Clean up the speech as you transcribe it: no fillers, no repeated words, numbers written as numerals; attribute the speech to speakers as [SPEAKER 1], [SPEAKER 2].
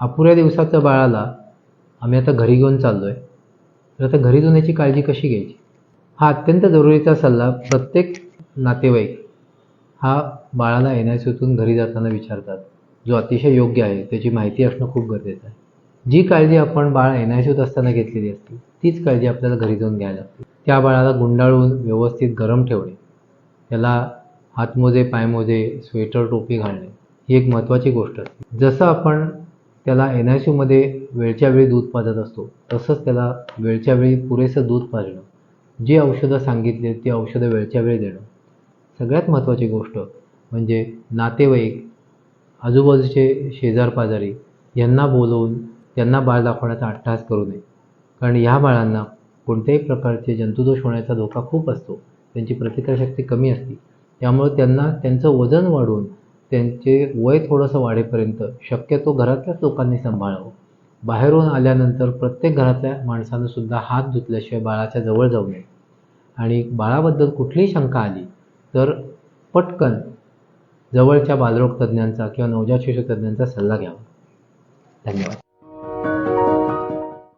[SPEAKER 1] अपुऱ्या दिवसाच्या बाळाला आम्ही आता घरी घेऊन चाललो आहे, तर आता घरी जाऊन याची काळजी कशी घ्यायची हा अत्यंत जरुरीचा सल्ला प्रत्येक नातेवाईक हा बाळाला NICUतून घरी जाताना विचारतात, जो अतिशय योग्य आहे. त्याची माहिती असणं खूप गरजेचं आहे. जी काळजी आपण बाळ NICUत असताना घेतलेली असते तीच काळजी आपल्याला घरी जाऊन घ्यायला लागते. त्या बाळाला गुंडाळून व्यवस्थित गरम ठेवणे, त्याला हातमोजे, पायमोजे, स्वेटर, टोपी घालणे ही एक महत्त्वाची गोष्ट असते. जसं आपण त्याला NICUमध्ये वेळच्या वेळी दूध पाजत असतो, तसंच त्याला वेळच्या वेळी पुरेसं दूध पाजणं, जी औषधं सांगितली ती औषधं वेळच्या वेळी देणं. सगळ्यात महत्त्वाची गोष्ट म्हणजे नातेवाईक, आजूबाजूचे शेजारपाजारी यांना बोलवून त्यांना बाळ दाखवण्याचा अट्टहास करू नये. कारण ह्या बाळांना कोणत्याही प्रकारचे जंतुदोष होण्याचा धोका खूप असतो. त्यांची प्रतिकारशक्ती कमी असते. त्यामुळे त्यांना त्यांचं वजन वाढवून त्यांचे वय थोडंसं वाढेपर्यंत शक्यतो घरातल्याच लोकांनी सांभाळावं. बाहेरून आल्यानंतर प्रत्येक घरातल्या माणसानं सुद्धा हात धुतल्याशिवाय बाळाच्या जवळ जाऊ नये. आणि बाळाबद्दल कुठलीही शंका आली तर पटकन जवळच्या बालरोग तज्ज्ञांचा किंवा नवजात शिशु तज्ज्ञांचा सल्ला घ्यावा. धन्यवाद.